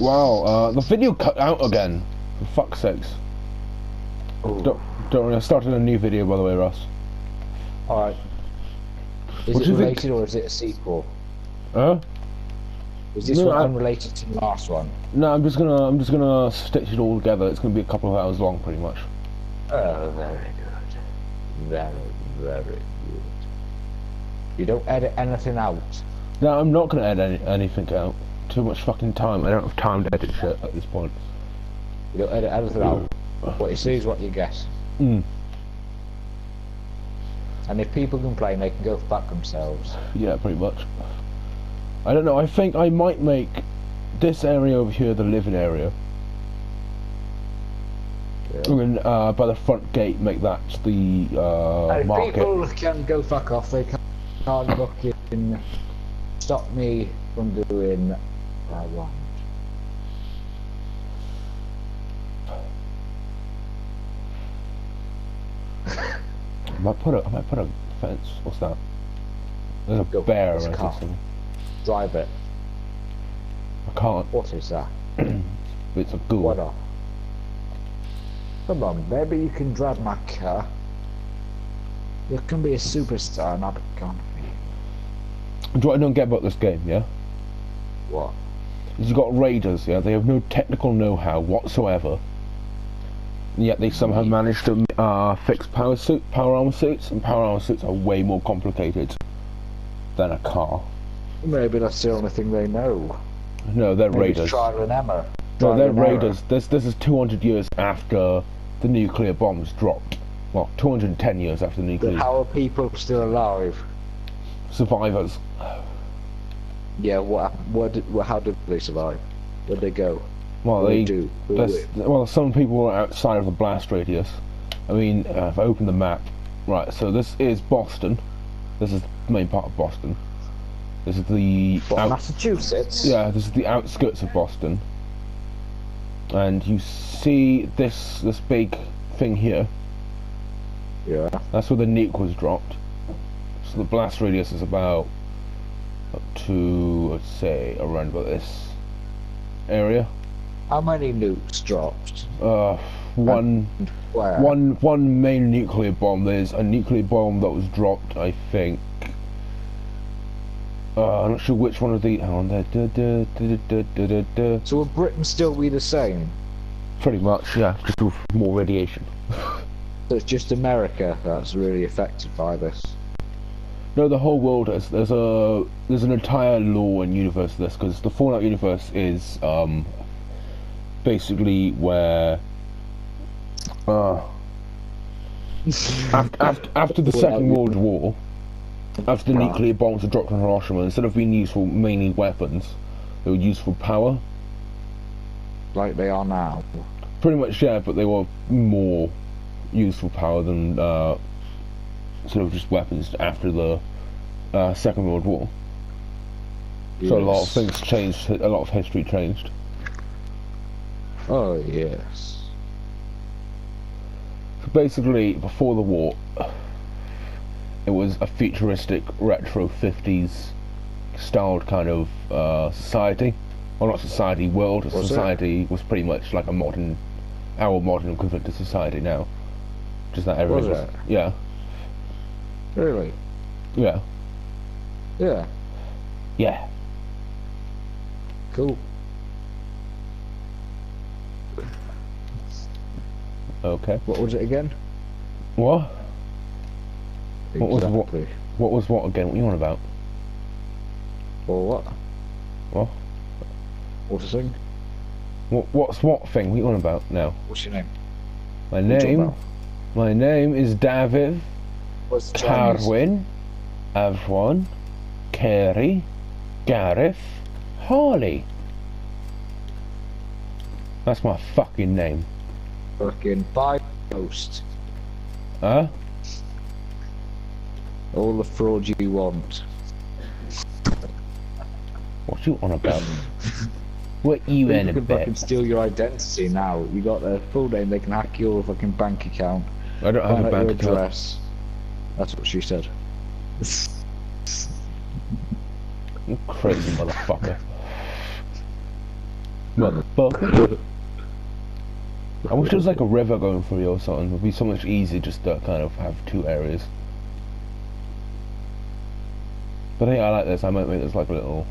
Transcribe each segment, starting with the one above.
Wow, the video cut out again. For fuck's sakes. Ooh. Don't worry, I started a new video by the way, Russ. Alright. Is What it do you related think? or is it a sequel? Huh? Is this one unrelated to the last one? No, I'm just gonna stitch it all together. It's gonna be a couple of hours long, pretty much. Oh, very good. Very, very good. You don't edit anything out? No, I'm not gonna edit anything out. Too much fucking time. I don't have time to edit shit at this point. You don't edit anything out? What you see is what you guess. Mm. And if people complain, they can go fuck themselves. Yeah, pretty much. I don't know, I think I might make this area over here the living area. Yeah. And then by the front gate make that the And market. people can go fuck off, they can't fucking stop me from doing what I want. I might put a fence. What's that? There's a bear It's a or car. something. Drive it. I can't. What is that? It's a ghoul. What up? Come on, baby, you can drive my car. You can be a superstar, not a con. Do you know what I don't get about this game, yeah? What? Is you've got raiders, yeah? They have no technical know-how whatsoever. And yet they somehow managed to fix power armor suits, and power armor suits are way more complicated than a car. Maybe that's the only thing they know. No, they're Maybe it's raiders. trial and error. No, Trial they're and error. raiders. This is 200 years after the nuclear bombs dropped. Well, 210 years after the nuclear But how are people still alive? survivors. Yeah, how did they survive? Where'd they go? Well, What they did they do? well, some people were outside of the blast radius. I mean, if I open the map, right? So this is Boston. This is the main part of Boston. This is the What, Massachusetts? yeah. This is the outskirts of Boston. And you see this big thing here. Yeah. That's where the nuke was dropped. So the blast radius is about up to, let's say, around about this area. How many nukes dropped? One Where? one main nuclear bomb. There's a nuclear bomb that was dropped, I think. I'm not sure which one of the. Hang on there. So will Britain still be the same? Pretty much, yeah. Just with more radiation. So it's just America that's really affected by this. No, the whole world is. There's an entire law and universe of this, because the Fallout universe is basically where after the Second World War, after the nuclear bombs were dropped on Hiroshima, instead of being used for mainly weapons, they were used for power. Like they are now. Pretty much, yeah, but they were more used for power than sort of just weapons after the Second World War. Yes. So a lot of things changed, a lot of history changed. Oh yes. So basically, before the war, it was a futuristic, retro 50s styled kind of society. Well, not society, world. Society was pretty much like our modern equivalent to society now. Just that everything was, yeah. Really? Yeah. Yeah. Yeah. Cool. Okay. What was it again? What? What was what? Exactly. What was what again? What are you on about? Or what? What? What's the thing? What's what thing? What are you on about now? What's your name? My What are you talking name? about? My name is David What's the Chinese? Harwin Avron Carey Gareth Harley. That's my fucking name. Fucking buy post. Huh? All the fraud you want. What you on about? What you in People can about? fucking steal your identity now. You got their full name, they can hack your fucking bank account. I don't have Find a out bank your account. address. That's what she said. You crazy motherfucker. Motherfucker. I wish there was like a river going through here or something. It would be so much easier just to kind of have two areas. But I think I like this. I might make this like a little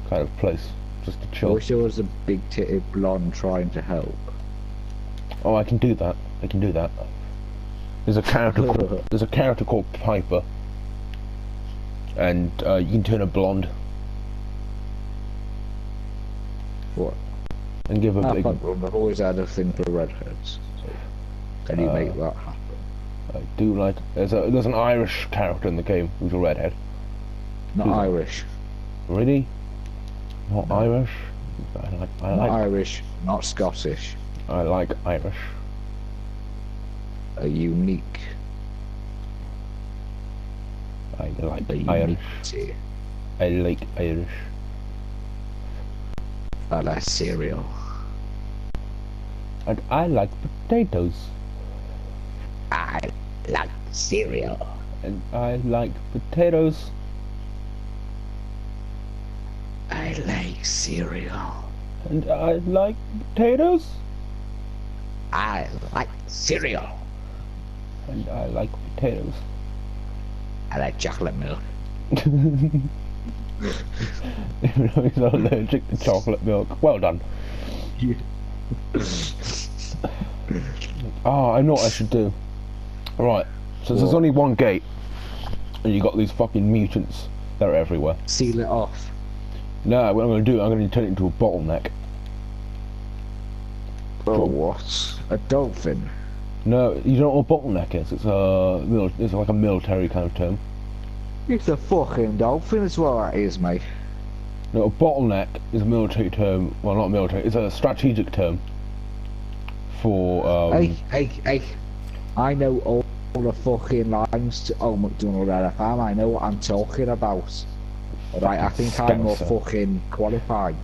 kind of place just to I chill. wish there was a big titted blonde trying to help. Oh, I can do that. I can do that. There's a character called Piper, and you can turn her blonde. What? And give her big. I've always had a thing for redheads. So can you make that happen? I do like. There's an Irish character in the game who's a redhead. Not Irish. Really? Not Irish? I Not like Irish. Not Scottish. I like Irish. A unique. I like A Irish. unity. I like Irish. I like cereal. And I like potatoes. I like cereal. And I like potatoes. I like cereal. And I like potatoes. I like cereal. And I like potatoes. I like chocolate milk. Even though he's allergic to chocolate milk. Well done. Oh, I know what I should do. Right, so there's only one gate, and you got these fucking mutants that are everywhere. Seal it off. No, what I'm going to do, I'm going to turn it into a bottleneck. Oh, what? A dolphin? No, you don't know what a bottleneck is. It's like a military kind of term. It's a fucking dolphin as well, that is, mate. No, a bottleneck is a military term. Well, not military. It's a strategic term for. Hey! I know all the fucking lines to Old MacDonald FM. I know what I'm talking about. Right, I think I'm more fucking qualified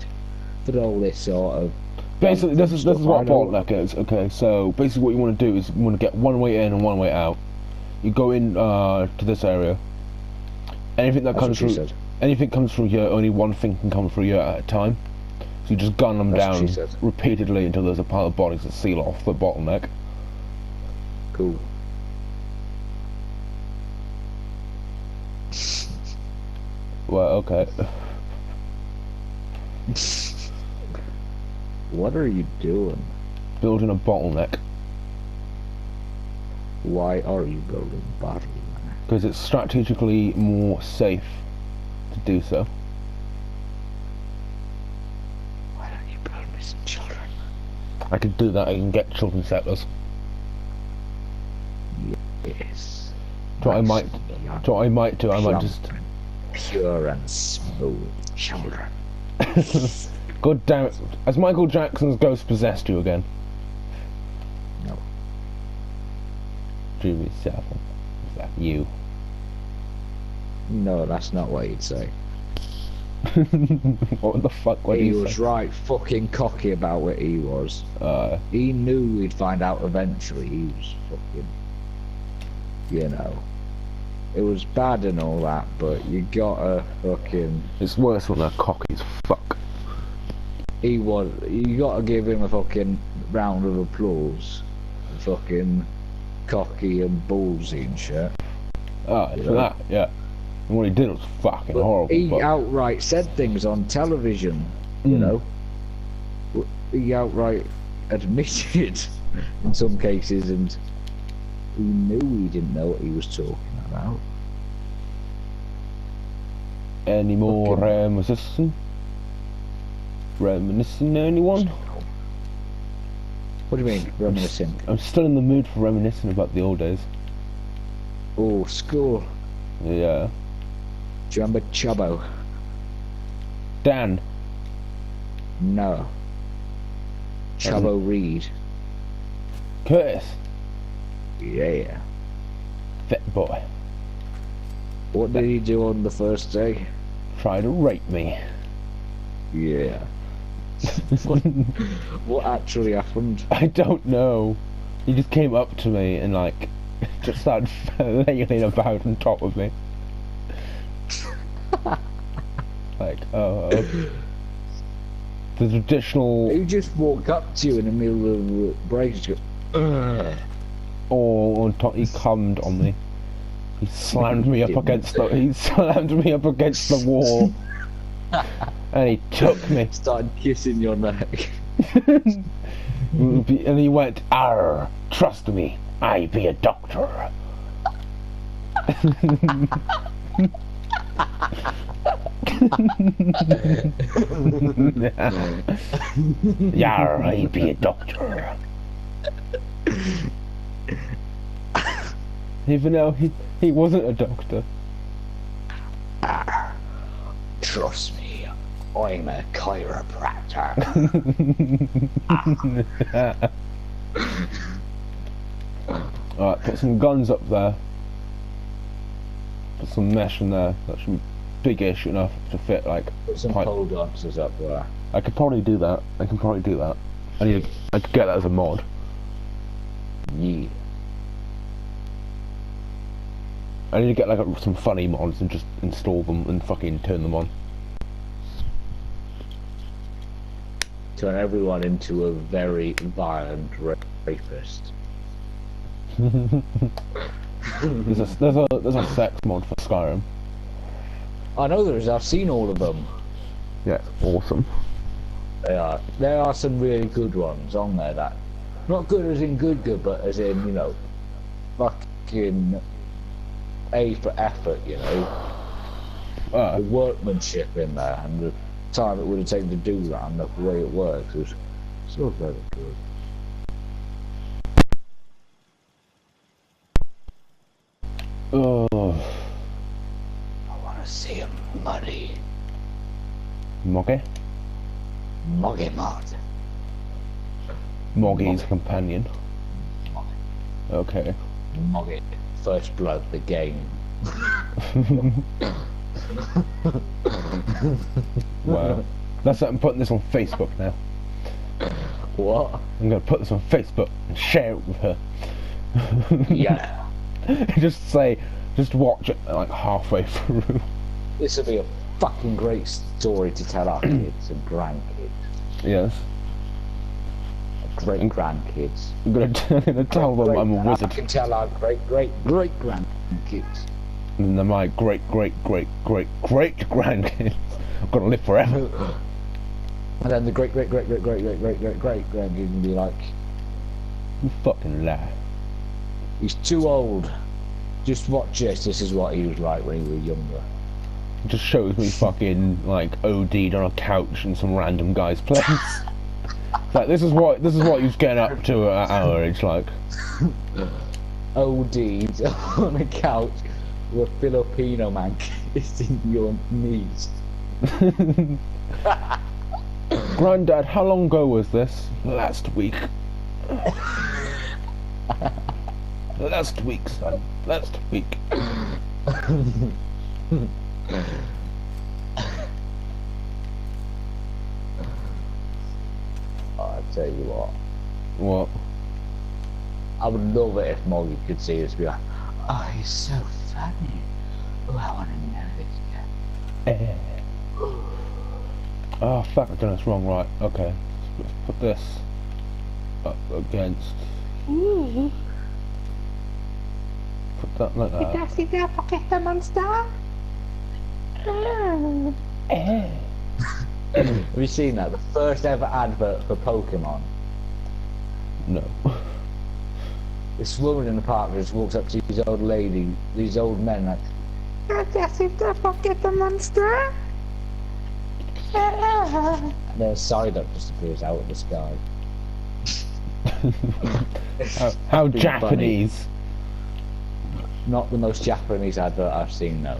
for all this sort of. Basically, this is what a bottleneck is. Okay, so basically, what you want to do is you want to get one way in and one way out. You go in to this area. Anything that comes through, anything comes through here. Only one thing can come through here at a time. So you just gun them down repeatedly until there's a pile of bodies that seal off the bottleneck. Cool. Well, okay. What are you doing? Building a bottleneck. Why are you building a bottleneck? Because it's strategically more safe to do so. Why don't you build me some children? I can do that. I can get children settlers. Yes. So I might do. I might just. Pure and smooth children. God damn it! Has Michael Jackson's ghost possessed you again? No. Do yourself. Is that you? No, that's not what he'd say. What the fuck would he say? He was right fucking cocky about what he was. He knew we'd find out eventually. He was fucking, you know. It was bad and all that, but you gotta fucking. It's worse when they're cocky as fuck. He was. You gotta give him a fucking round of applause. Fucking cocky and ballsy and shit. For that, yeah. And what he did was fucking horrible. He outright said things on television, you know. He outright admitted in some cases, and he knew he didn't know what he was talking about. Any more reminiscing? Reminiscing, anyone? What do you mean, reminiscing? I'm still in the mood for reminiscing about the old days. Oh, school. Yeah. Do you remember Chubbo? Dan. No. Chubbo Reed. Curtis. Yeah. Fit boy. What did he do on the first day? Try to rape me. Yeah. What actually happened? I don't know. He just came up to me and like just started flailing about on top of me. Like, oh. the traditional. He just walked up to you in the middle of the break and go, ugh. Oh, on top, he cummed on me. He slammed me up against the. He slammed me up against the wall, and he took me. Started kissing your neck. And he went, "Arr, trust me, I be a doctor." Yar, I be a doctor. Even though he wasn't a doctor. Trust me, I'm a chiropractor. Alright, put some guns up there. Put some mesh in there. That should be big-ish enough to fit, like... Put some pole dancers up there. I could probably do that. I could get that as a mod. Yeah. I need to get like some funny mods and just install them and fucking turn them on. Turn everyone into a very violent rapist. There's a sex mod for Skyrim. I know there is. I've seen all of them. Yeah, it's awesome. They are. There are some really good ones on there. That not good as in good, but as in, you know, fucking A for effort. You know, the workmanship in there and the time it would have taken to do that and the way it works is so very good. Oh. I want to see him muddy. Moggy? Moggy mod. Moggy's companion. Moggy. Okay. Moggy. First Blood, the game. Wow. That's it, I'm putting this on Facebook now. What? I'm gonna put this on Facebook and share it with her. Yeah. Just watch it like halfway through. This would be a fucking great story to tell our kids and grandkids. Yes. Great grandkids. I'm gonna tell them I'm a wizard. I can tell our great grandkids. And they're my great grandkids. I'm gonna live forever. And then the great grandkids will be like, You fucking lie. he's too old. Just watch this. This is what he was like when he was younger. It just shows me fucking like OD'd on a couch in some random guy's place. Like this is what he was getting up to at our age, like. OD'd on a couch with a Filipino man kissing your knees. Granddad, how long ago was this? Last week. Last week, son. Last week. I'll tell you what. What? I would love it if Moggy could see us be like, oh, he's so funny. Oh, I want to know this guy. Oh, fuck, I've done this wrong, right. Okay. Let's put this up against... Put that like that. The monster. Have you seen that? The first ever advert for Pokemon. No. This woman in the park just walks up to these old men like, Forget the monster. and then a Psyduck just appears out of the sky. How Japanese. Funny. Not the most Japanese advert I've seen, no.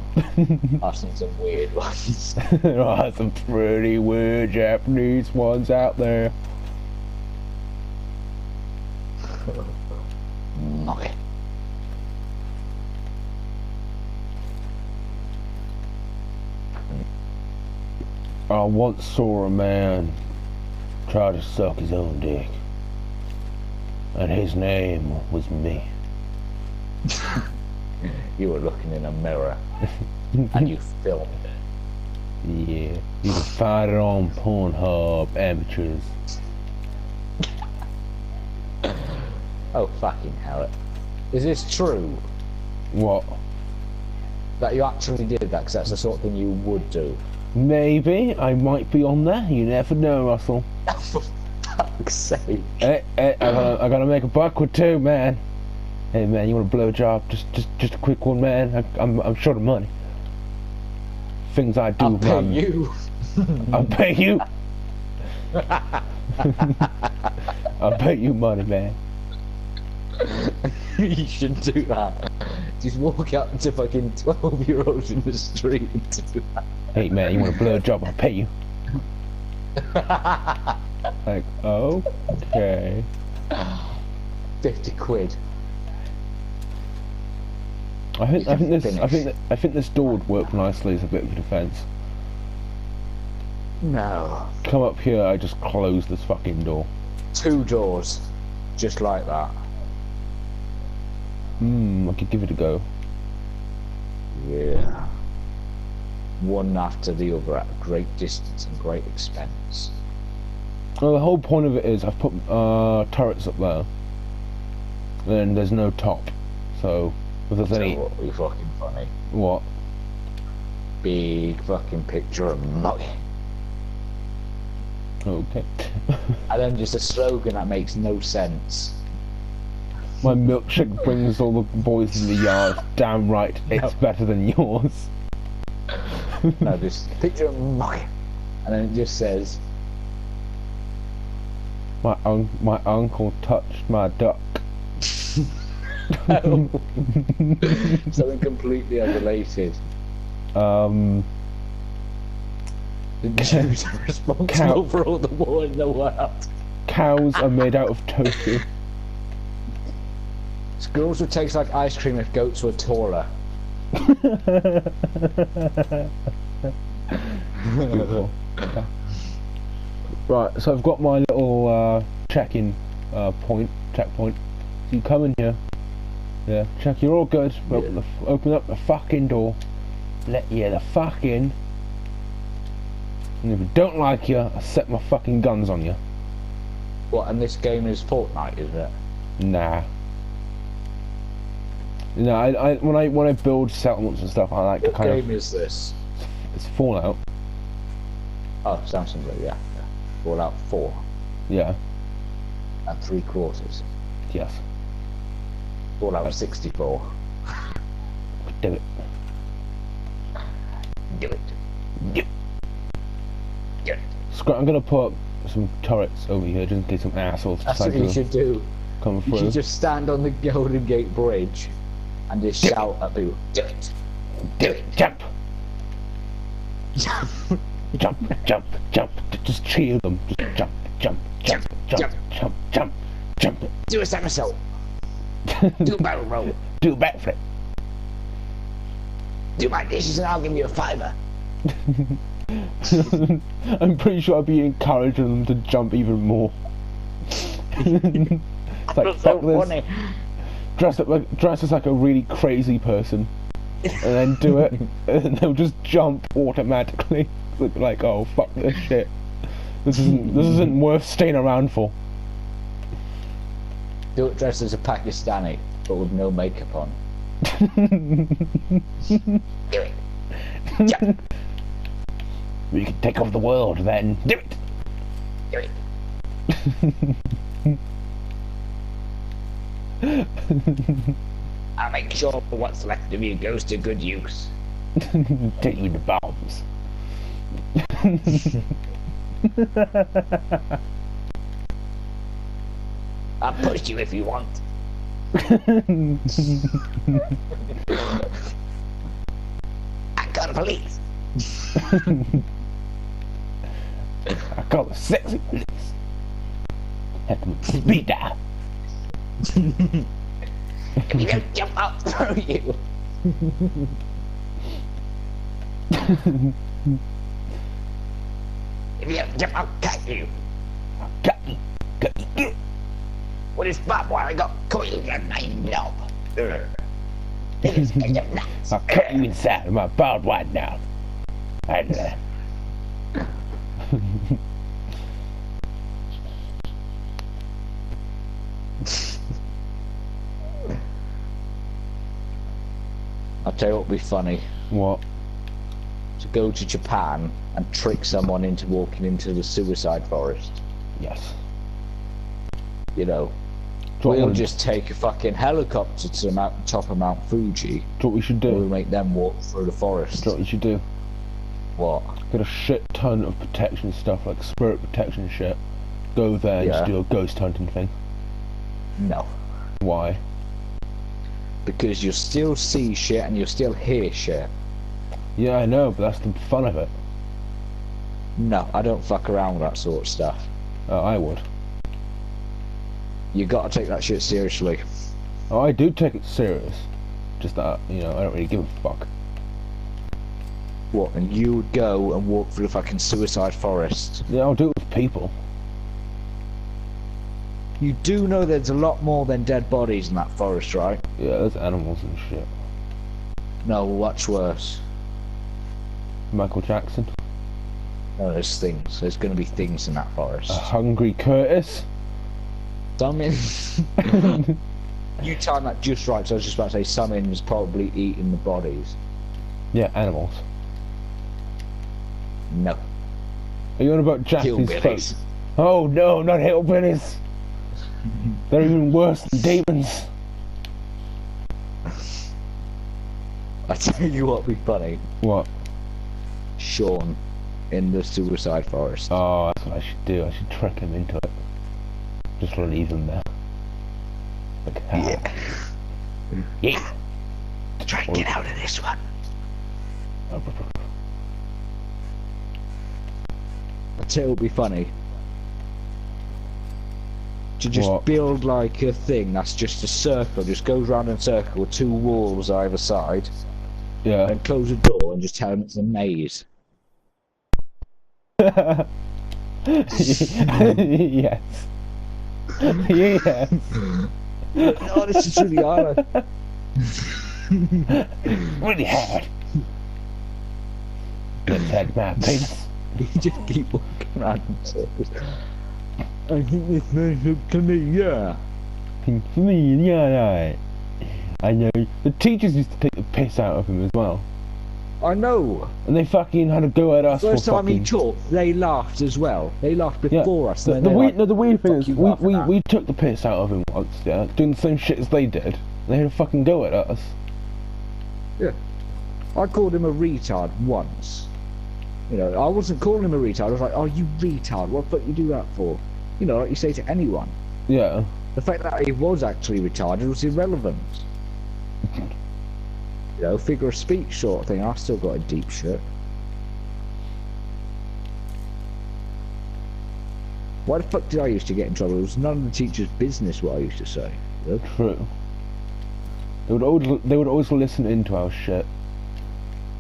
I've seen some weird ones. There are some pretty weird Japanese ones out there. Moggy. I once saw a man try to suck his own dick. And his name was me. You were looking in a mirror and you filmed it. Yeah, you can find it on Pornhub, amateurs. Oh, fucking hell. Is this true? What? That you actually did that, because that's the sort of thing you would do? Maybe I might be on there. You never know, Russell. For fuck's sake. Hey, I gotta make a buck with two, man. Hey, man, you want a blow job? Just a quick one, man. I'm short of money. Things I do. I'll pay you. I'll pay you. I'll pay you money, man. You should do that. Just walk out to fucking 12-year-olds in the street and do that. Hey, man, you want a blow job? I'll pay you. Like, okay. 50 quid. I think this door would work nicely as a bit of a defense. No. Come up here, I just close this fucking door. 2 doors, just like that. I could give it a go. Yeah. One after the other at great distance and great expense. Well, the whole point of it is I've put turrets up there, and there's no top. So if there's any, what would be fucking funny? What? Big fucking picture of money. Okay. And then just a slogan that makes no sense. My milkshake brings all the boys in the yard. Damn right, it's better than yours. No, just picture of money, and then it just says, My uncle touched my duck. Something completely unrelated. The Jews are responsible for all the war in the world. Cows are made out of tofu. Squirrels would taste like ice cream if goats were taller. Right, so I've got my little check-in checkpoint. So you come in here, yeah, check you're all good. Yeah. Open up the fucking door, let you the fuck in, and if I don't like you, I set my fucking guns on you. What? And this game is Fortnite, is it? Nah. No, I when I build settlements and stuff, I like to What kind game is this? It's Fallout. Oh, sounds similar, yeah. Fallout 4 Yeah. and 3/4. Yes. Fallout 64. Do it. Do it. Do it. I'm gonna put up some turrets over here just in case some assholes That's decide what you to should do. come You through. should just stand on the Golden Gate Bridge and just shout at people, do it. Do it. Jump. Jump. Jump. Jump. Just cheer them. Just jump. Jump. Jump. Jump. Jump. Jump. Jump. Do a somersault. Do a barrel roll. Do a backflip. Do my dishes and I'll give you a $5. I'm pretty sure I'd be encouraging them to jump even more. It's like, That's so fuck this. funny. Dress as like a really crazy person, and then do it, and they'll just jump automatically. Like, oh fuck this shit. This isn't worth staying around for. Do it dressed as a Pakistani, but with no makeup on. Do it. Jump. We can take over the world then. Do it. Do it. I'll make sure what's left of you goes to good use. Take you to bombs. I'll push you if you want. I call the police. I call it sexy police. Have to speed dial. If you don't jump, I'll throw you. If you don't jump, I'll cut you. Got you. With this barbed wire, I got coiled and I know. This is kind of nuts. I'll cut you inside of my barbed wire now. And I'll tell you what would be funny. What? To go to Japan and trick someone into walking into the suicide forest. Yes. You know, we'll just take a fucking helicopter to the top of Mount Fuji. What we should do? We'll make them walk through the forest. What we should do? What? Get a shit ton of protection stuff, like spirit protection shit. Go there and just do a ghost hunting thing. No. Why? Because you'll still see shit and you'll still hear shit. Yeah, I know, but that's the fun of it. No, I don't fuck around with that sort of stuff. I would. You gotta take that shit seriously. Oh, I do take it serious. Just that, you know, I don't really give a fuck. What, and you would go and walk through the fucking suicide forest? Yeah, I'll do it with people. You do know there's a lot more than dead bodies in that forest, right? Yeah, there's animals and shit. No, what's worse? Michael Jackson. No, there's things. There's gonna be things in that forest. A hungry Curtis. Summon. You timed that just right, so I was just about to say Summon's probably eating the bodies. Yeah, animals. No. Are you on about Japanese folks? Oh no, not hillbillies! They're even worse than demons! I tell you what would be funny. What? Sean in the suicide forest. Oh, that's what I should do. I should trick him into it. Just leave him there. Like, yeah. Yeah. Try and get out of this one. I tell you what would be funny. To just build like a thing that's just a circle, just goes round in a circle with two walls either side. Yeah. And close the door and just tell them it's a maze. Yes. Yeah. Oh, this is really hard. Really hard. Good head man, penis. You just keep walking around in circles. I think this makes up to me, yeah. For me, yeah. I know. The teachers used to take the piss out of him as well. I know. And they fucking had to go at us First for time fucking... he talked, they laughed as well. They laughed before us. The weird thing is, we took the piss out of him once, yeah, doing the same shit as they did. They had to fucking go at us. Yeah. I called him a retard once. You know, I wasn't calling him a retard. I was like, oh, you retard. What the fuck you do that for? You know, like you say to anyone. Yeah. The fact that he was actually retarded was irrelevant. You know, figure of speech sort of thing. I've still got a deep shit. Why the fuck did I used to get in trouble? It was none of the teachers' business what I used to say. You know? True. They would always listen into our shit.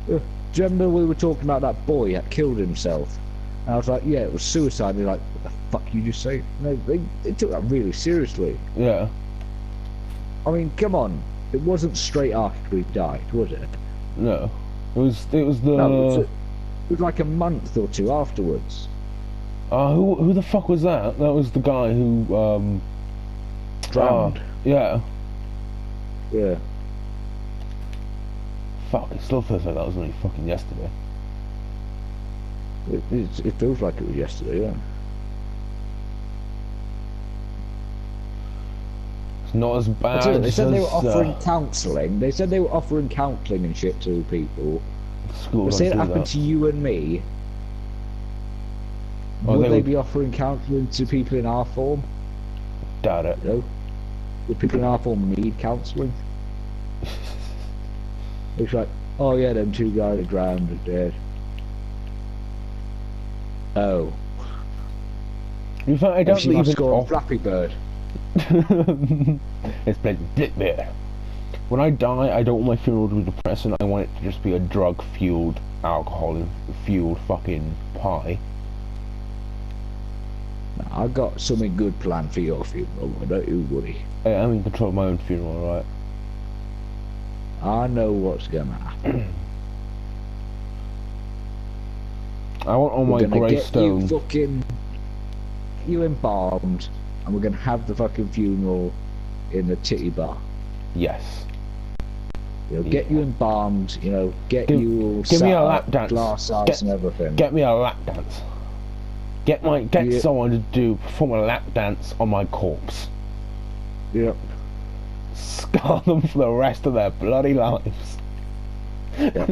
Do you remember we were talking about that boy that killed himself? And I was like, yeah, it was suicide. They're like, what the fuck you just say? No, they took that really seriously. Yeah. I mean, come on. It wasn't straight after he died, was it? No. It was the... No, it was like a month or two afterwards. Who the fuck was that? That was the guy who, drowned. Yeah. Yeah. Fuck, it still feels like that was only fucking yesterday. It feels like it was yesterday, yeah. It's not as bad. They said they were offering counselling. They said they were offering counselling and shit to people. School say it happened to you and me. Would they be offering counselling to people in our form? Doubt it. You know? Would people in our form need counselling? It's like, oh yeah, them two guys are drowned are dead. Oh. In fact, I don't think even off Flappy Bird. It's played Blitbeard. When I die, I don't want my funeral to be depressing. I want it to just be a drug-fueled, alcohol-fueled fucking party. I got something good planned for your funeral, don't you worry. Hey, I'm in control of my own funeral, right? I know what's gonna happen. I want on my gravestone. Get you fucking... You embalmed, and we're gonna have the fucking funeral in the titty bar. Yes. You know, get you embalmed, you know, get Give- you all give me sat a up, lap dance. glass eyes and everything. Get me a lap dance. Get Yeah. someone to perform a lap dance on my corpse. Yep. Scar them for the rest of their bloody lives. Yep.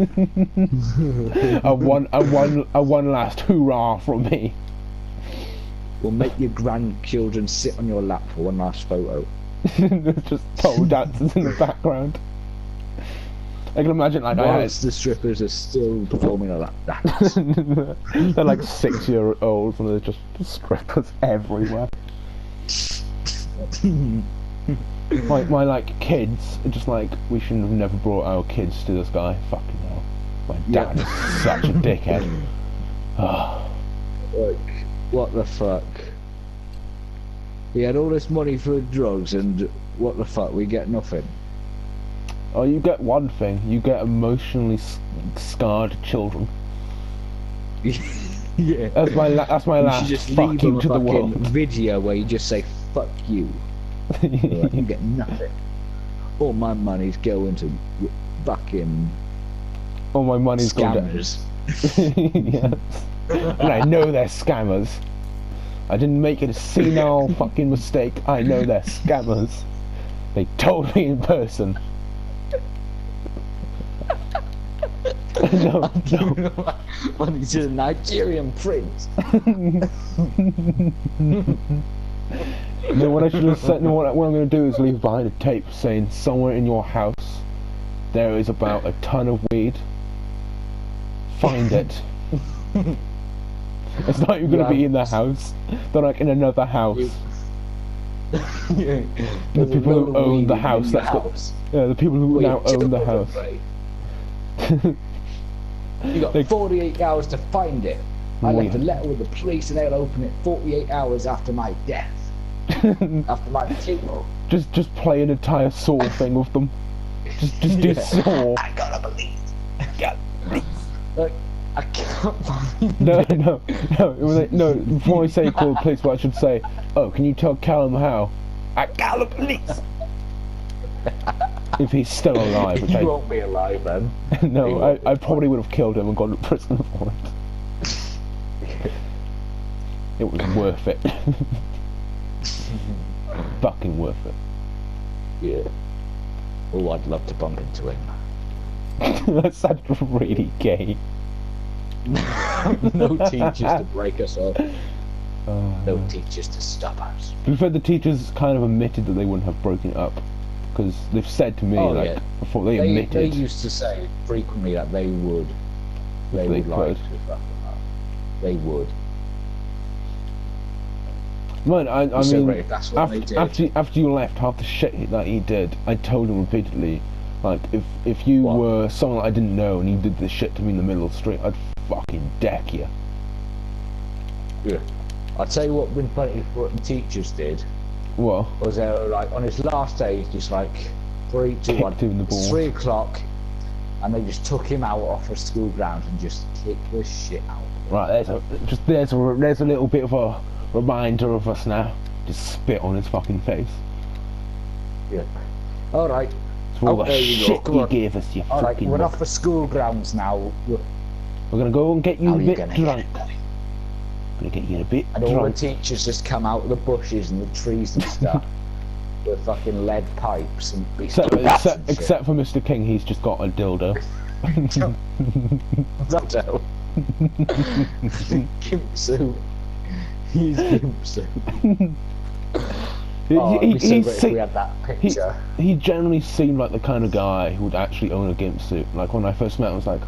a one last hoorah from me. We'll make your grandchildren sit on your lap for one last photo. Just pole dancers in the background. I can imagine like Whilst the strippers are still performing a lap dance. They're like 6-year-olds and there's just strippers everywhere. my like kids are just like, we shouldn't have never brought our kids to this guy. Fucking hell. My dad is such a dickhead. Like, what the fuck? He had all this money for drugs and what the fuck, we get nothing. Oh, you get one thing. You get emotionally scarred children. Yeah. That's my last should just fuck leave you him a to the fucking world. video where you just say, fuck you. Like, you get nothing. All my money's going to fucking All my money's gone down. scammers. Yes. And I know they're scammers. I didn't make it a senile fucking mistake. I know they're scammers. They told me in person. No. Money to the Nigerian prince. No, what I should have said. No, what I'm going to do is leave behind a tape saying somewhere in your house there is about a ton of weed. Find it. It's not even going to be in the house. They're like in another house. Yeah. The people who own the house. That's what. Yeah, the people who now own the house. You got 48 hours to find it. I left a letter with the police and they'll open it 48 hours after my death. After my funeral. Just play an entire Saw thing with them. Just do Saw. I gotta believe. Like, I can't find No, it. no. It was like, no, before I say call the police, what I should say, oh, can you tell Callum how? I call the police! If he's still alive, He okay? won't be alive then. No, I probably would have killed him and gone to prison for it. It was worth it. Fucking worth it. Yeah. Oh, I'd love to bump into him. That sounds really gay. No teachers to break us up. No Uh, teachers to stop us. to be fair, the teachers kind of admitted that they wouldn't have broken it up. Because they've said to me, Oh, like, yeah. before they They admitted. used to say frequently that they would. They If would they like could. to fucking up. They would. Man, I So, mean, right, if that's what they did. after you left, half the shit that he did, I told him repeatedly, like, if you What? were someone that I didn't know and you did this shit to me in the middle of the street, I'd fucking deck you. Yeah. I'll tell you what the teachers did Well, was they were like on his last day, just like 3, 2, 1, Kicked him in the balls. 3 o'clock, and they just took him out off the school grounds and just kicked the shit out. right, there's a little bit of a reminder of us now. Just spit on his fucking face. Yeah. All right. For all Oh, the there you go, shit come you on. gave us, you All right. fucking We're mug. off the school grounds now. We're gonna go and get you How a are you bit gonna drunk. get it? Gonna get you a bit And all the drunk. teachers just come out of the bushes and the trees and stuff with fucking lead pipes and Except for Mr. King, he's just got a dildo. Dildo. Gimp suit. He's gimp suit. Oh, it'd be so great if we had that picture. He generally seemed like the kind of guy who would actually own a gimp suit. Like when I first met him, I was like,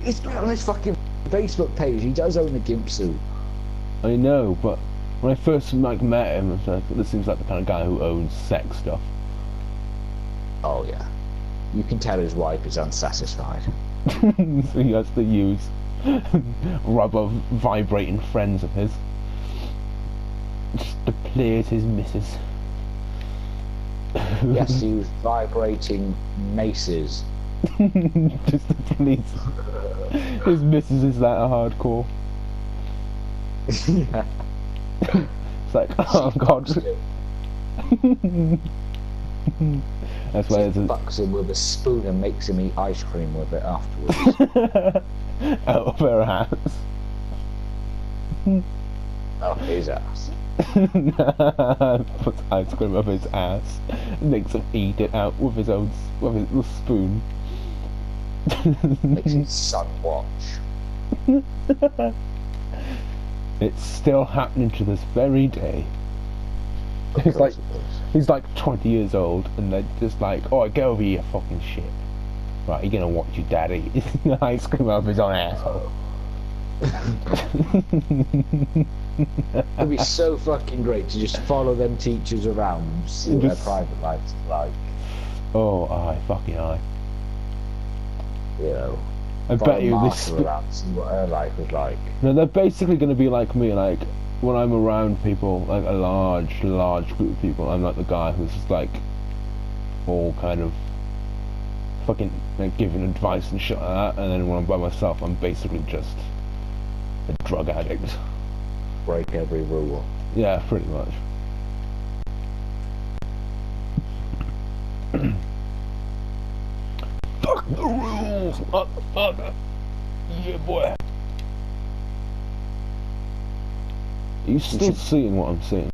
He's got on his fucking Facebook page. He does own a gimp suit. I know, but when I first met him, I was like, this seems like the kind of guy who owns sex stuff. Oh yeah. You can tell his wife is unsatisfied. So he has to use rubber vibrating friends of his just to please his missus. Yes, he was vibrating maces. Just to please His missus is that hardcore. Yeah. It's like, oh god. That's why She fucks him with a spoon and makes him eat ice cream with it afterwards. out of her ass. Oh, his ass. Puts ice cream up his ass, makes him eat it out with his little spoon. Makes his son watch. It's still happening to this very day. He's like 20 years old, and they're just like, oh, get over here, fucking shit. Right, you're gonna watch your daddy eat ice cream out of his own asshole. It'd be so fucking great to just follow them teachers around and see what their private lives are like. Oh, aye, fucking aye. You know, I bet you this around, see what her life is like. No, they're basically going to be like me. Like when I'm around people, like a large group of people, I'm like the guy who's just like all kind of fucking like giving advice and shit like that. And then when I'm by myself, I'm basically just a drug addict. Break every rule. Yeah, pretty much. Fuck the rules, motherfucker. Yeah, boy. Are you still seeing what I'm seeing?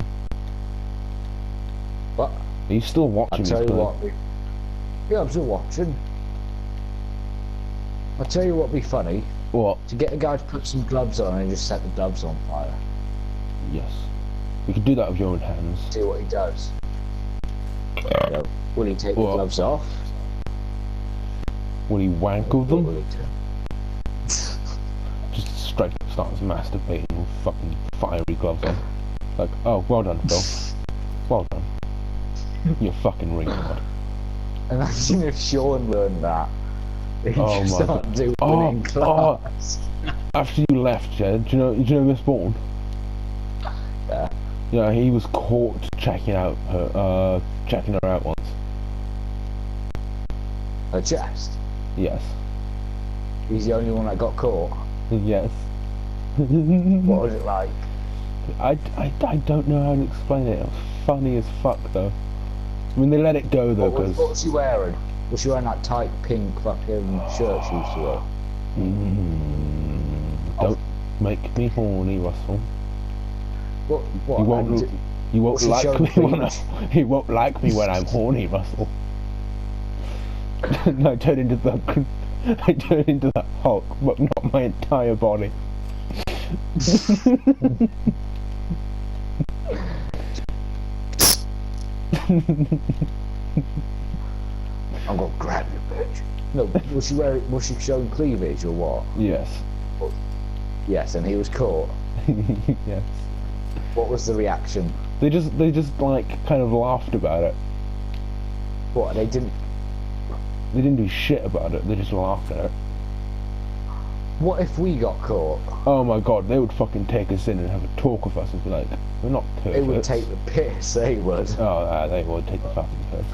What? Are you still watching I'll tell this you play? what. Yeah, I'm still watching. I'll tell you what'd be funny. What? To get a guy to put some gloves on and just set the gloves on fire. Yes. You can do that with your own hands. See what he does. So, will he take the gloves off? Will he wank with What them? will he do? Just straight up starts masturbating with fucking fiery gloves on. Like, oh, well done, Phil. Well done. You're fucking retard. Imagine if Sean learned that. He'd Oh my start God. doing Oh, in class. After you left, yeah, do you know Miss Bourne? Yeah. Yeah, he was caught checking her out once. Her chest. Yes. He's the only one that got caught. Yes. What was it like? I don't know how to explain it. It was funny as fuck though. I mean, they let it go though, because... What was she wearing? Was she wearing that tight pink fucking shirt she used to wear? Don't make me horny, Russell. What? You won't she like showing me when cleavage? you won't like me when I'm horny, Russell. I turn into the Hulk, but not my entire body. I'm gonna grab you, bitch. No, was she showing cleavage or what? Yes. Yes, and he was caught. Yes. What was the reaction? They just like kind of laughed about it. What, they didn't do shit about it, they just laughed at it. What if we got caught? Oh my god, they would fucking take us in and have a talk with us and be like, we're not perverts. They would take the piss, they would. Oh, they would take the fucking piss.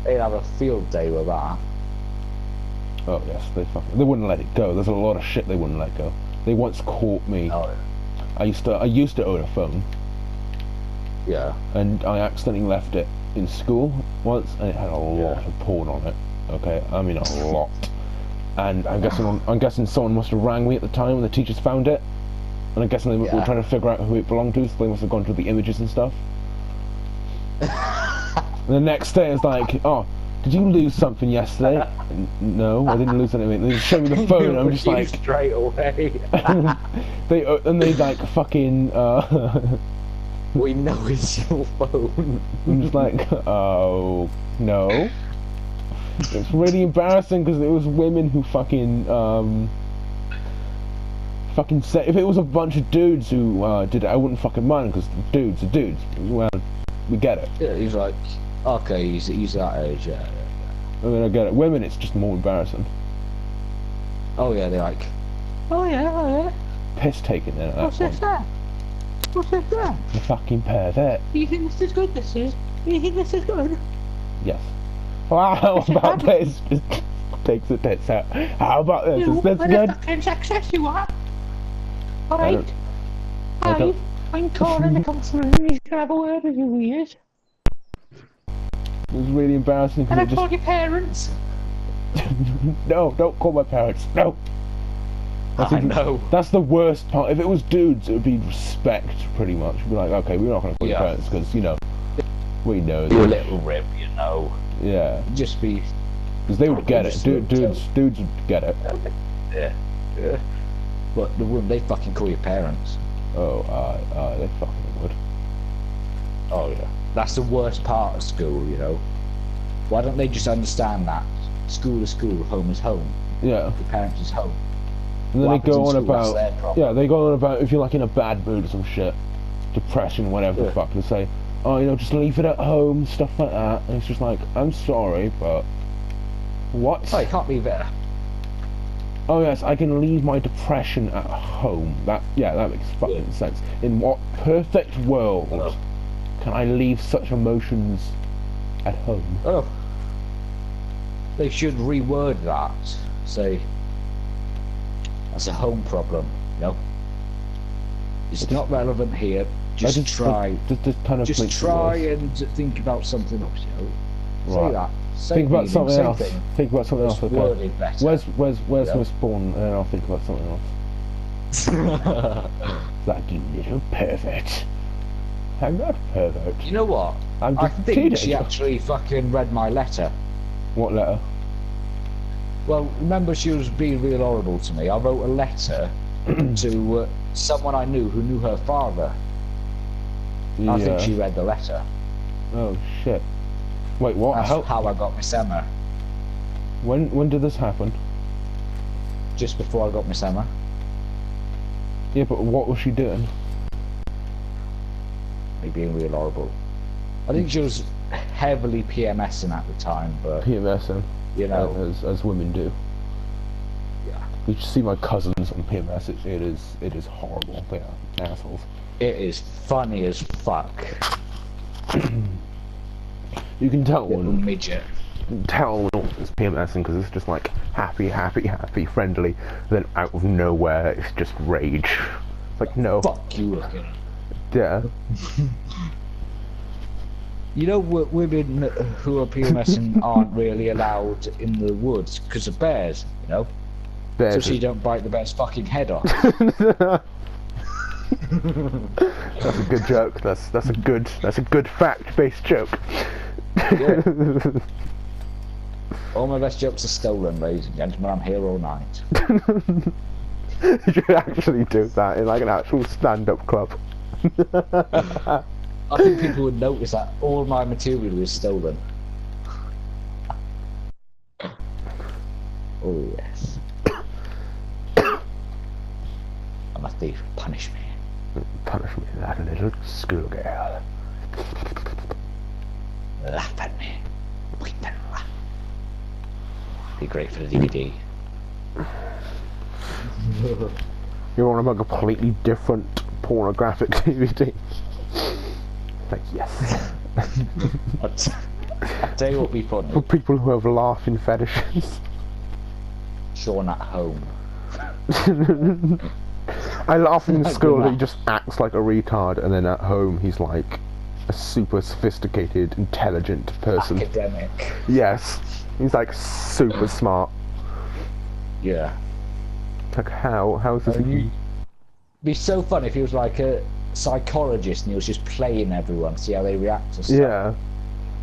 They'd have a field day with that. Oh yes, they wouldn't let it go. There's a lot of shit they wouldn't let go. They once caught me. Oh. I used to own a phone. Yeah. And I accidentally left it in school once, and it had a lot of porn on it. Okay, I mean a lot. And I'm guessing someone must have rang me at the time when the teachers found it. And I'm guessing they were trying to figure out who it belonged to, so they must have gone through the images and stuff. And the next day it's like, oh, did you lose something yesterday? No, I didn't lose anything. They just show me the phone and I'm just like... straight away. they like fucking... We know it's your phone. I'm just like, oh, no. It's really embarrassing because it was women who fucking said... If it was a bunch of dudes who did it, I wouldn't fucking mind because dudes are dudes. Well, we get it. Yeah, he's like, okay, he's that age, yeah. I mean, I get it. Women, it's just more embarrassing. Oh yeah, they're like, Oh yeah. Piss taking in at that What's this point. there? What's this there? The fucking pervert. Do you think this is good, this is? Do you think this is good? Yes. Wow, about this. takes the tits out. How about this? You, Is this what good? a fucking success you are. I Alright. don't- I'm calling the councillor and he's gonna have a word with you, he is. It was really embarrassing And I because it called your parents. just... No, don't call my parents. No. I know. That's the worst part. If it was dudes, it would be respect, pretty much. It'd be like, okay, we're not going to call your parents because, you know, we know Do a that. little rib, you know. Yeah. Just be... Because they would get it. Dudes would get it. Yeah. But the women, they fucking call your parents. Oh, they fucking would. Oh, yeah. That's the worst part of school, you know. Why don't they just understand that? School is school, home is home. Yeah. Your parents is home. And then What they go happens on in school, that's their about... problem. Yeah, they go on about if you're like in a bad mood or some shit. Depression, whatever the fuck. They say, oh, you know, just leave it at home, stuff like that. And it's just like, I'm sorry, but... What? Oh, you can't leave it. Oh yes, I can leave my depression at home. That makes fucking sense. In what perfect world can I leave such emotions at home? Oh. They should reword that. Say, that's a home problem, you know? It's not relevant here. Just try. Just kind of Just try and think about something else, you know? Say that. Say Think about meaning, something say else. thing. Think about something else. Just Okay. word it better. Where's Yeah. my spawn? And then I'll think about something else. Like you little pervert. I'm not a pervert. You know what? I'm I just a think teenager. she actually fucking read my letter. What letter? Well, remember she was being real horrible to me. I wrote a letter to someone I knew who knew her father. I think she read the letter. Oh shit. Wait, what? That's how I got Miss Emma. When did this happen? Just before I got Miss Emma. Yeah, but what was she doing? Me being real horrible. I think she was heavily PMSing at the time, but PMSing. you know, as women do. yeah, You should see my cousins on PMS. It is horrible. They are assholes. it is funny as fuck. You can tell Little when midget. it's PMSing because it's just like happy, friendly. Then out of nowhere, it's just rage. It's like no. Fuck you, looking. Yeah. You know, women who are PMSing aren't really allowed in the woods because of bears. You know, so she don't bite the bear's fucking head off. That's a good joke. That's a good fact-based joke. Yeah. All my best jokes are stolen, ladies and gentlemen. I'm here all night. You should actually do that in like an actual stand-up club. I think people would notice that all my material is stolen. Oh yes. I'm a thief. Punish me. Punish me, that little schoolgirl. Laugh at me. Weep and laugh. Be great for the DVD. You want a completely different pornographic DVD? Like, yes. I'll tell you what would be funny. For people who have laughing fetishes. Sean at home. I laugh in Like school the that he just acts like a retard, and then at home he's like a super sophisticated, intelligent person. Academic. Yes. He's like super smart. Yeah. Like how is this? It'd be so fun if he was like a psychologist and he was just playing everyone, see how they react to stuff. Yeah.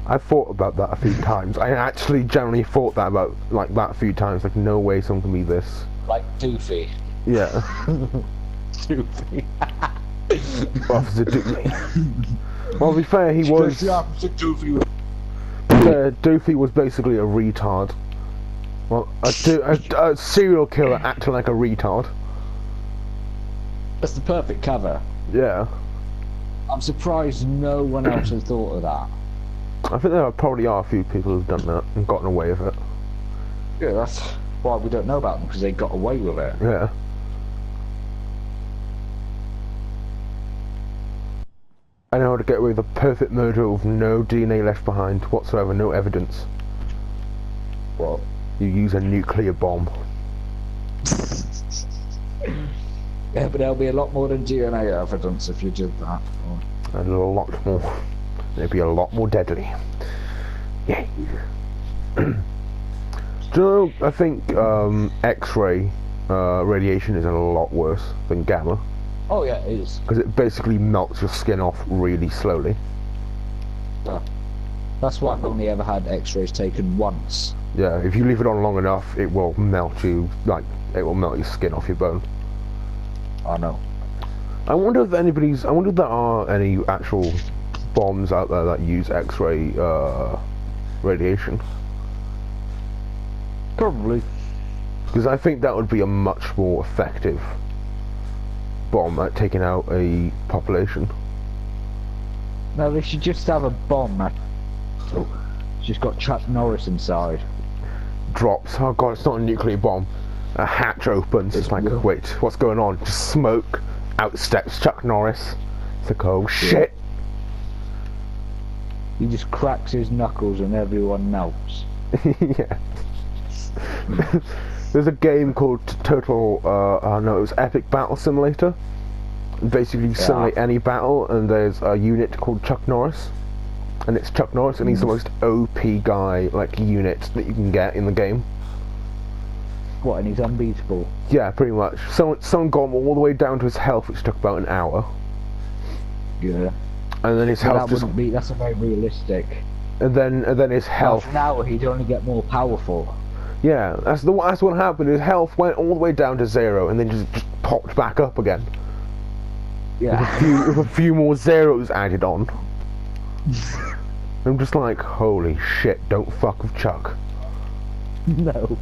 I thought about that a few times. I actually generally thought that about like that a few times. Like, no way someone can be this. Like Doofy. Yeah. Doofy. Officer Doofy. Well, to be fair, he was. Doofy. Doofy was basically a retard. Well, a serial killer acting like a retard. That's the perfect cover. Yeah. I'm surprised no one else has thought of that. I think there probably are a few people who've done that and gotten away with it. Yeah, that's why we don't know about them, because they got away with it. Yeah. I know how to get away with a perfect murder with no DNA left behind whatsoever, no evidence. What? You use a nuclear bomb. Yeah, but there'll be a lot more than DNA evidence if you did that. And a lot more. It'd be a lot more deadly. Yeah. Do you know, I think X-ray radiation is a lot worse than gamma. Oh yeah, it is. Because it basically melts your skin off really slowly. That's why I've only ever had X-rays taken once. Yeah, if you leave it on long enough, it will melt you, like, it will melt your skin off your bone. I know. I wonder if there are any actual bombs out there that use X-ray radiation. Probably. Because I think that would be a much more effective bomb at taking out a population. No, they should just have a bomb that just got Chuck Norris inside. Drops. Oh god, it's not a nuclear bomb. A hatch opens. It's like, wait, what's going on? Just smoke. Out steps Chuck Norris. It's like, oh shit. He just cracks his knuckles and everyone melts. Yeah. There's a game called Total, no, it was Epic Battle Simulator. Basically, you simulate any battle, and there's a unit called Chuck Norris. And it's Chuck Norris, and he's the most OP guy, like, unit that you can get in the game. What, and he's unbeatable? Yeah, pretty much. Someone got him all the way down to his health, which took about an hour. Yeah. And then his health just... that's a very realistic. And then his health... After an hour, he'd only get more powerful. Yeah, that's what happened. His health went all the way down to 0, and then just popped back up again. Yeah. With a few more zeros added on. I'm just like, holy shit, don't fuck with Chuck. No.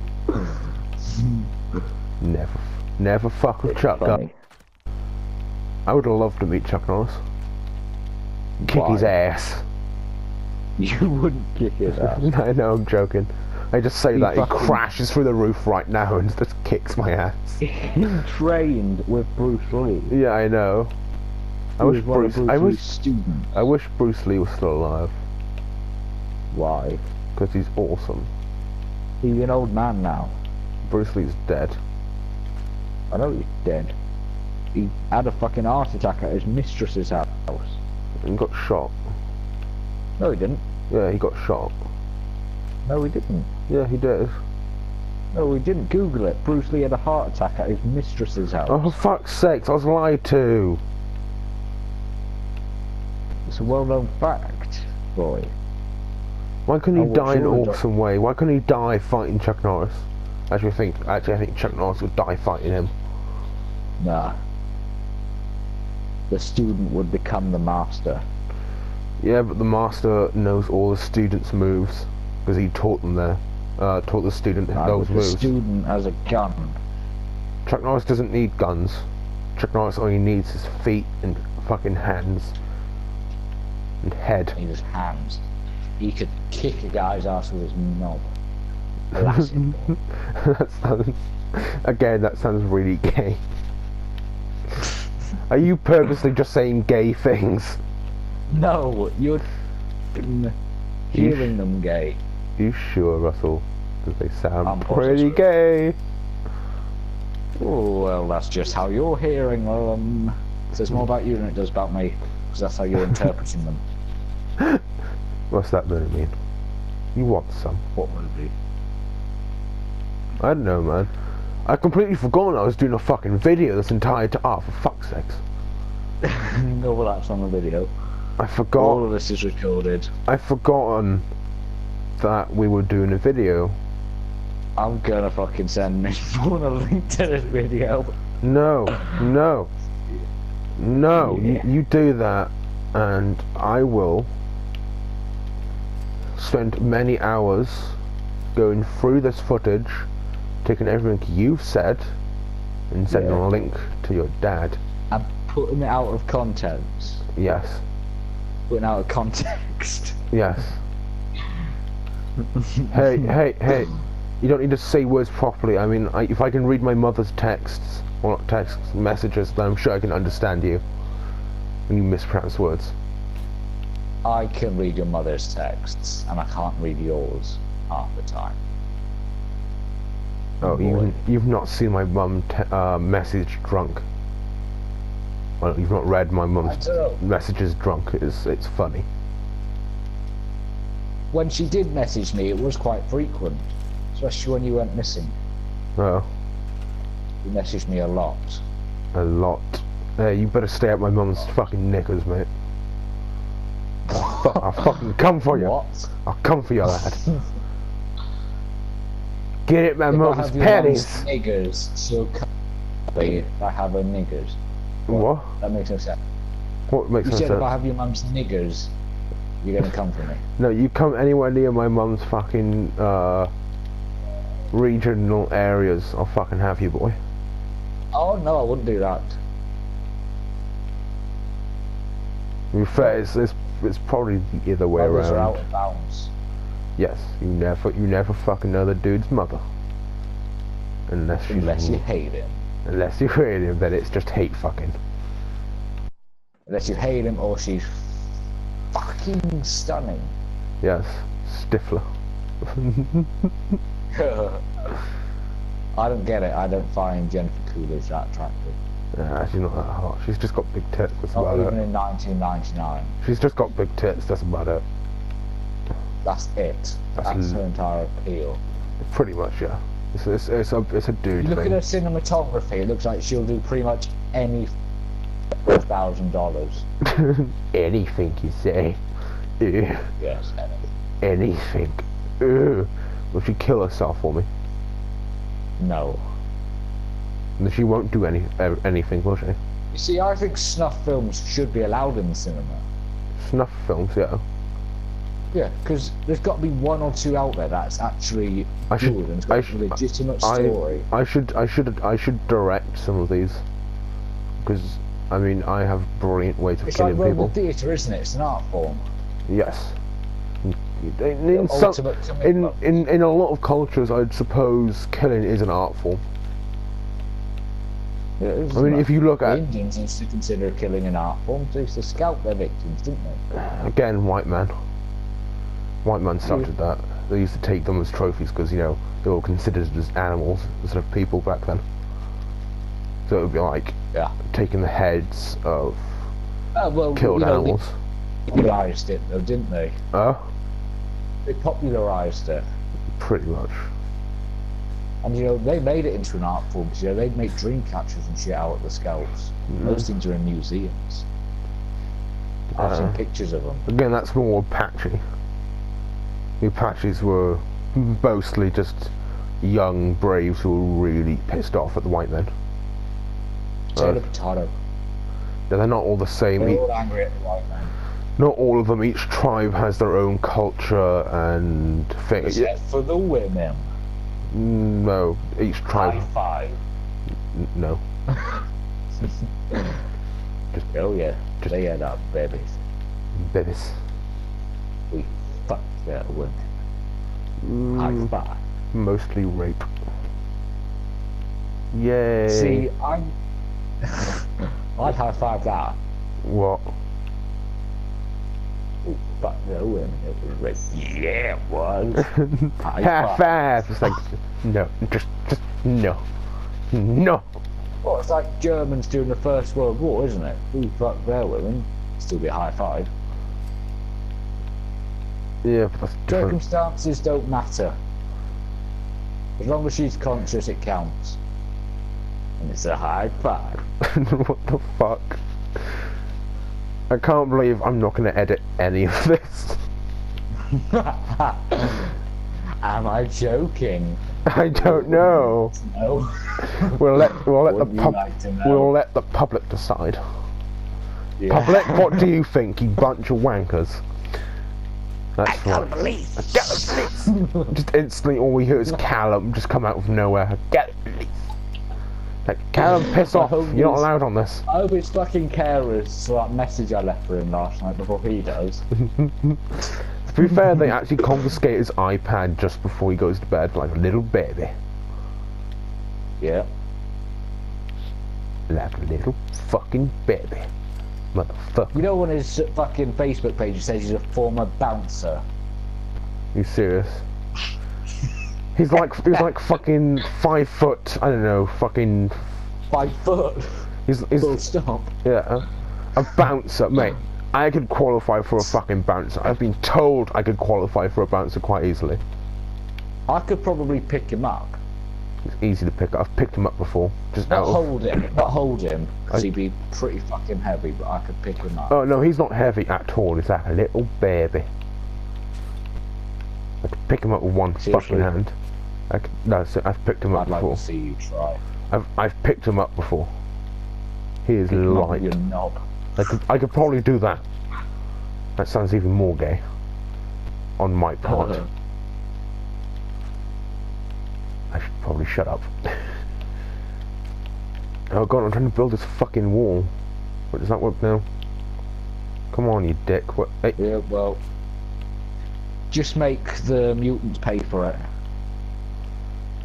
Never fuck with Chuck. I would love to meet Chuck Norris. Kick his ass. You wouldn't kick his ass. I know, I'm joking. I just say that, he crashes through the roof right now and just kicks my ass. He trained with Bruce Lee. Yeah, I know. I wish Bruce Lee was still alive. Why? Because he's awesome. He's an old man now. Bruce Lee's dead. I know he's dead. He had a fucking heart attack at his mistress's house. And got shot. No, he didn't. Yeah, he got shot. No, he didn't. Yeah, he did. No, he didn't. Google it. Bruce Lee had a heart attack at his mistress's house. Oh, for fuck's sake, I was lied to. It's a well-known fact, boy. Why couldn't he die in an awesome way? Why couldn't he die fighting Chuck Norris? Actually, I think Chuck Norris would die fighting him. Nah. The student would become the master. Yeah, but the master knows all the students' moves because he taught them there. Taught the student those moves. The student has a gun. Chuck Norris doesn't need guns. Chuck Norris only needs his feet and fucking hands and head. He has hands. He could kick a guy's ass with his knob. That sounds really gay. Are you purposely just saying gay things? No, you're hearing them gay. You sure, Russell? Because they sound pretty positive. gay. Oh, well, that's just how you're hearing them. It says more about you than it does about me, because that's how you're interpreting them. What's that movie mean? You want some? What movie? I don't know, man. I completely forgot I was doing a fucking video this entire time. Oh, for fuck's sakes. No, well, that's on the video. I forgot. All of this is recorded. I've forgotten that we were doing a video. I'm gonna fucking send Miss Vaughan a link to this video. No. Yeah. You do that, and I will spend many hours going through this footage, taking everything you've said, and sending a link to your dad. I'm putting it out of context. Yes. Putting out of context. Yes. Hey. You don't need to say words properly. I mean, if I can read my mother's texts, or not texts, messages, then I'm sure I can understand you when you mispronounce words. I can read your mother's texts, and I can't read yours half the time. Oh, you've not seen my mum message drunk. Well, you've not read my mum's messages drunk. It's funny. When she did message me, it was quite frequent, especially when you went missing. Oh. You messaged me a lot. A lot. Hey, you better stay at my mum's fucking knickers, mate. I'll fucking come for you. What? I'll come for you, lad. Get it, my mum's panties. Niggers, she'll come. If I have her niggers. What? That makes no sense. What makes no sense? You said if I have your mum's niggers, you're gonna come for me. No, you come anywhere near my mum's fucking regional areas, I'll fucking have you, boy. Oh no, I wouldn't do that. To be fair, it's probably the other way Mothers around. are out of bounds. Yes, you never fucking know the dude's mother. Unless you hate him. Unless you hate him, then it's just hate fucking. Unless you hate him or she's fucking stunning. Yes, Stifler. I don't get it. I don't find Jennifer Coolidge that attractive. Nah, she's not that hot. She's just got big tits, that's Not about even it. in 1999. She's just got big tits, that's about it. That's it. That's her entire appeal. Pretty much, yeah. It's a dude You look thing. at her cinematography, it looks like she'll do pretty much any $1,000. Anything you say. Ew. Yes, Anything. Ew. Will she kill herself for me? no. And she won't do anything, will she? You see, I think snuff films should be allowed in the cinema. Snuff films, yeah. Yeah, because there's got to be one or two out there that's actually good and it's got a legitimate story. I should direct some of these, because I mean I have brilliant ways of killing like people. It's like theatre, isn't it? It's an art form. Yes. In a lot of cultures, I'd suppose killing is an art form. Yeah, I mean, if you look at Indians used to consider killing an art form. They used to scalp their victims, didn't they? Again, white man started that. They used to take them as trophies because, you know, they were considered as animals instead of people back then. So it would be like taking the heads of killed animals. They popularised it though, didn't they? They popularised it. Pretty much. And you know, they made it into an art form because, you know, they'd make dream catchers and shit out of the scalps. Those things are in museums. I've seen pictures of them. Again, that's more Apache. The Apaches were mostly just young braves who were really pissed off at the white men. Potato. They're not all the same. They're all angry at the white men. Not all of them. Each tribe has their own culture and things. Except for the women. No, each tribe. High five. No. Oh yeah, they had our babies. Babies. We fucked their women. High five. Mostly rape. Yay. See, I'd high five that. What? Fuck their women. It was rape. Yeah, it was. High five. It's like, no, just no. No. Well, it's like Germans during the First World War, isn't it? Who fucked their women? Still be a high five. Yeah, but that's different. Circumstances don't matter. As long as she's conscious, it counts. And it's a high five. What the fuck? I can't believe I'm not going to edit any of this. Am I joking? I don't know. No. We'll let the public decide. Yeah. Public, what do you think, you bunch of wankers? That's right. Get the police. Get the police. Just instantly, all we hear is Callum just come out of nowhere. Get the police. Like, Callum, piss off. You're not allowed on this. I hope it's fucking carers to that message I left for him last night before he does. To be fair, they actually confiscate his iPad just before he goes to bed, like a little baby. Yeah. Like a little fucking baby. Motherfucker. You know on his fucking Facebook page he says he's a former bouncer. You serious? He's like fucking 5 foot. I don't know, fucking 5 foot. He's Full stop. Yeah, a bouncer, mate. I could qualify for a fucking bouncer. I've been told I could qualify for a bouncer quite easily. I could probably pick him up. It's easy to pick up. I've picked him up before. Just Not hold him, because he'd be pretty fucking heavy, but I could pick him up. Oh no, he's not heavy at all. He's like a little baby. I could pick him up with one fucking hand. I've picked him up I'd before. like to see you try. I've picked him up before. He is light. Your knob. I could probably do that. That sounds even more gay. On my part. I should probably shut up. Oh god, I'm trying to build this fucking wall. What, does that work now? Come on, you dick. What? Hey. Yeah, well, just make the mutants pay for it.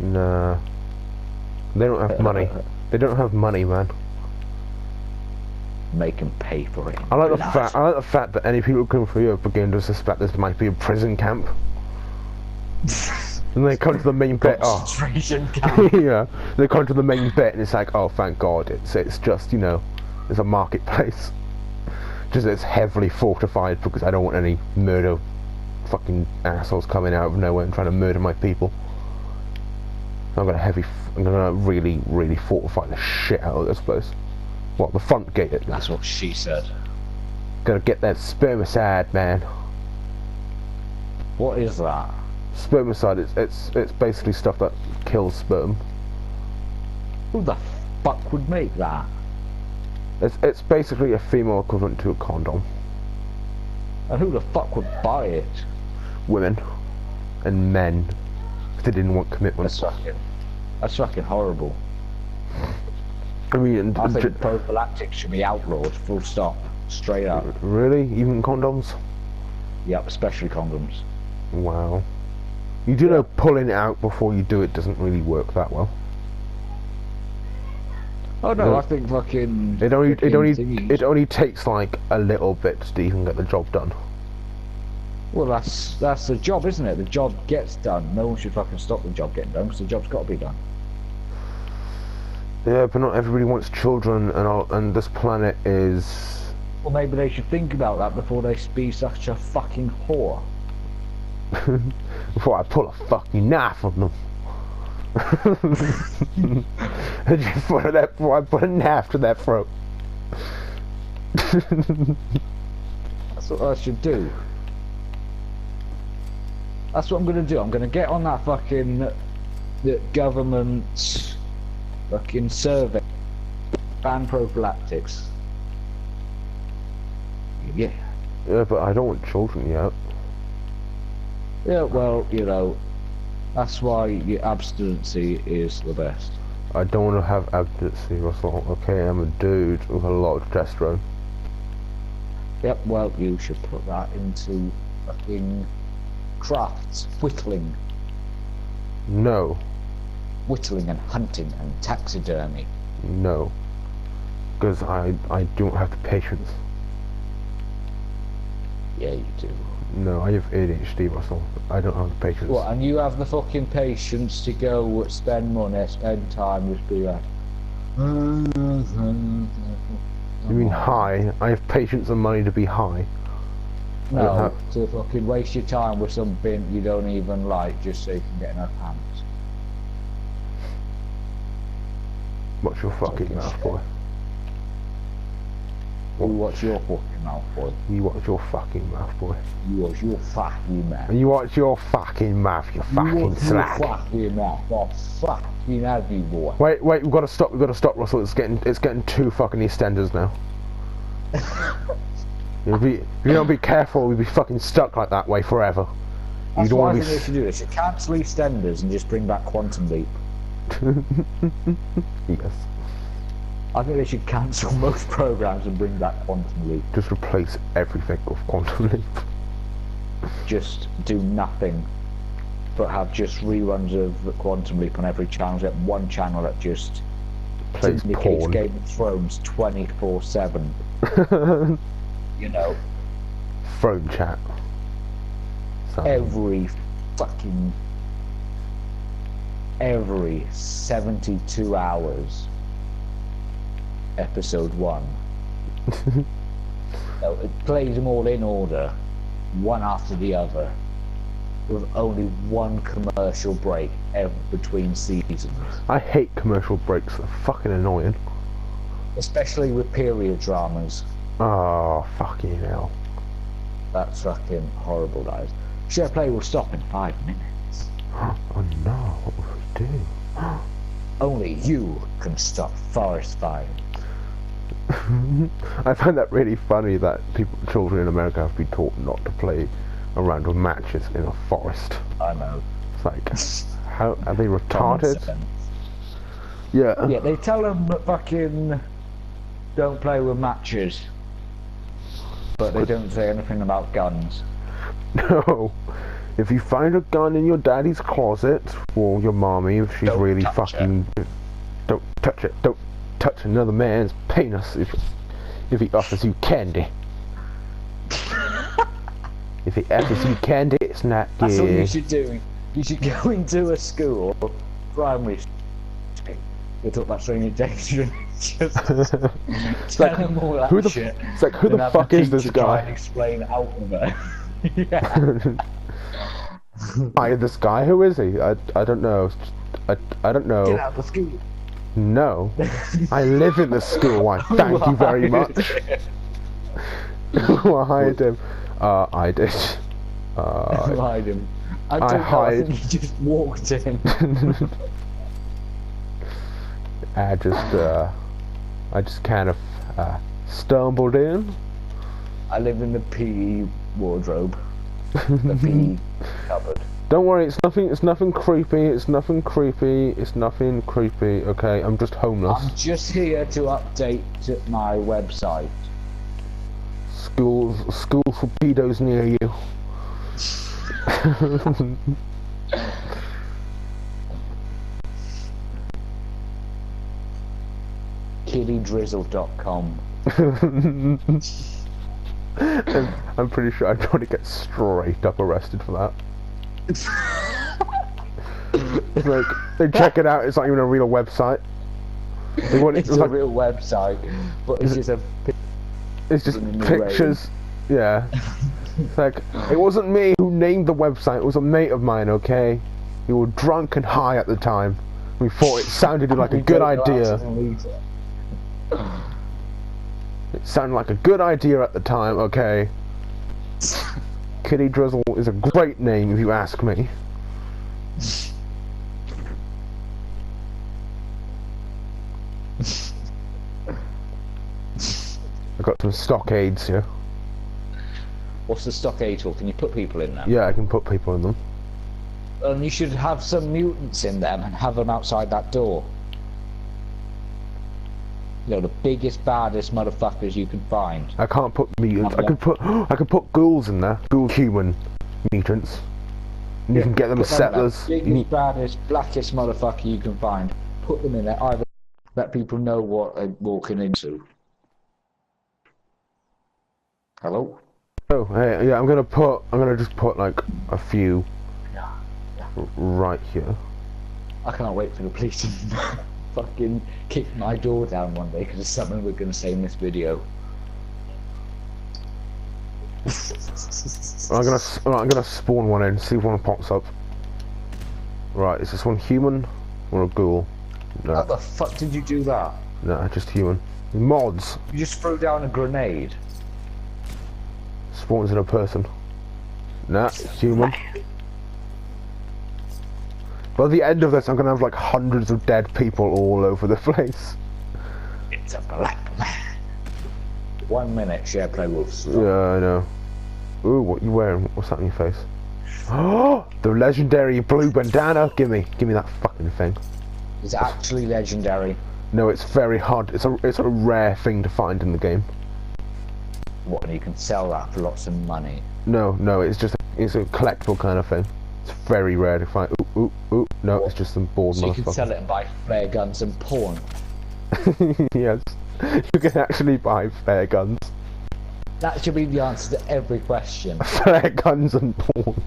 Nah. They don't have money. They don't have money, man. Make them pay for it. I like the fact that any people who come from Europe begin to suspect this might be a prison camp. And they come to the main bit. Concentration camp. Yeah, they come to the main bit, and it's like, oh, thank God, it's just, you know, it's a marketplace. Just it's heavily fortified because I don't want any murder, fucking assholes coming out of nowhere and trying to murder my people. I'm gonna really, really fortify the shit out of this place. Well, the front gate at least. That's what she said. Gotta get that spermicide, man. What is that? Spermicide, it's basically stuff that kills sperm. Who the fuck would make that? It's basically a female equivalent to a condom. And who the fuck would buy it? Women. And men. If they didn't want commitment. That's fucking horrible. I mean, I think prophylactics should be outlawed, full stop. Straight up. Really? Even condoms? Yep, especially condoms. Wow. You do know pulling it out before you do it doesn't really work that well. Oh no, I think fucking... It only takes like a little bit to even get the job done. Well, that's the job, isn't it? The job gets done. No one should fucking stop the job getting done, because the job's got to be done. Yeah, but not everybody wants children, and this planet is... Well, maybe they should think about that before they be such a fucking whore. Before I pull a fucking knife on them. Before I put a knife to their throat. That's what I should do. That's what I'm gonna do. I'm gonna get on that fucking government fucking survey. Ban prophylactics. Yeah. Yeah, but I don't want children yet. Yeah, well, you know, that's why your abstinency is the best. I don't want to have abstinency, Russell. Okay, I'm a dude with a lot of testosterone. Yep, well, you should put that into fucking crafts, whittling. No. Whittling and hunting and taxidermy. No. Because I don't have the patience. Yeah, you do. No, I have ADHD, Russell. I don't have the patience. What, and you have the fucking patience to go spend money, spend time, just be like... You mean high? I have patience and money to be high. No, to fucking waste your time with something you don't even like just so you can get enough pants. Watch your fucking mouth, boy. You watch your fucking mouth, boy. You watch your fucking mouth, boy. You watch your fucking mouth. You watch your fucking mouth, you fucking slag. You watch your fucking mouth, oh fucking have you, boy. Wait, we've got to stop, Russell. It's getting too fucking EastEnders now. If you don't be careful, we'll be fucking stuck like that way forever. That's what I think they should do. They should cancel EastEnders and just bring back Quantum Leap. Yes. I think they should cancel most programs and bring back Quantum Leap. Just replace everything with Quantum Leap. Just do nothing, but have just reruns of the Quantum Leap on every channel. Get one channel that just plays porn. Game of Thrones 24/7. You know. Throne chat. Every fucking every 72 hours. Episode 1. So it plays them all in order, one after the other, with only one commercial break between seasons. I hate commercial breaks, they're fucking annoying. Especially with period dramas. Oh, fucking hell. That's fucking horrible, guys. SharePlay will stop in 5 minutes. Oh no, what will we do? Only you can stop forest fires. I find that really funny that children in America have been taught not to play around with matches in a forest. I know. It's like, how are they retarded? Yeah. Yeah, they tell them that fucking don't play with matches, but they don't say anything about guns. No. If you find a gun in your daddy's closet, or your mommy, if she's really fucking... Don't touch it. Don't touch another man's penis if he offers you candy. If he offers you candy, it's not good. That's what you should do. You should go into a school, primary school, they talk about string injection, just tell them all that shit. It's like, who the fuck is this guy? Try and explain alphabet. Yeah. This guy, who is he? I don't know. I don't know. Get out of the school. No. I live in the school, why thank you very much. Who hired him? I did. Who hired him? I think he just walked in. I just kind of stumbled in. I live in the PE wardrobe. The PE cupboard. Don't worry, it's nothing creepy, okay? I'm just homeless. I'm just here to update my website. School for pedos near you. kiddydrizzle.com. I'm pretty sure I'd probably get straight up arrested for that. It's like, they check it out, it's not even a real website. It's a real website, but it's just it's just pictures. Yeah. It's like, it wasn't me who named the website, it was a mate of mine, okay? We were drunk and high at the time. We thought it sounded like a good idea. It sounded like a good idea at the time, okay? Kitty Drizzle is a great name if you ask me. I've got some stockades here. What's the stockade for? Can you put people in there? Yeah, I can put people in them. And you should have some mutants in them and have them outside that door. You know, the biggest, baddest motherfuckers you can find. I can't put mutants. I could put ghouls in there. Ghoul human mutants. And you can get them as settlers. Biggest, baddest, blackest motherfucker you can find. Put them in there. Either let people know what they're walking into. Hello? Oh, hey, yeah. I'm gonna just put like a few. Yeah. Right here. I can't wait for the police to fucking kick my door down one day because it's something we're going to say in this video. I'm gonna spawn one in, see if one pops up. Right, is this one human or a ghoul? No. How the fuck did you do that? No, just human. Mods. You just threw down a grenade. Spawns in a person. Nah, human. By the end of this, I'm gonna have like hundreds of dead people all over the place. It's a black man. 1 minute, SharePlay will stop. Yeah, I know. Ooh, what you wearing? What's that on your face? Oh, the legendary blue bandana. Give me that fucking thing. It's actually legendary. No, it's very hard. It's a rare thing to find in the game. What? And you can sell that for lots of money. No, it's just it's a collectible kind of thing. It's very rare to find. Ooh. No, what? It's just some bored so motherfucker. You can sell it and buy flare guns and porn. Yes, you can actually buy flare guns. That should be the answer to every question. Flare guns and porn.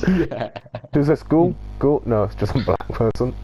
Yeah. Who's this? Ghoul? Ghoul? No, it's just a black person.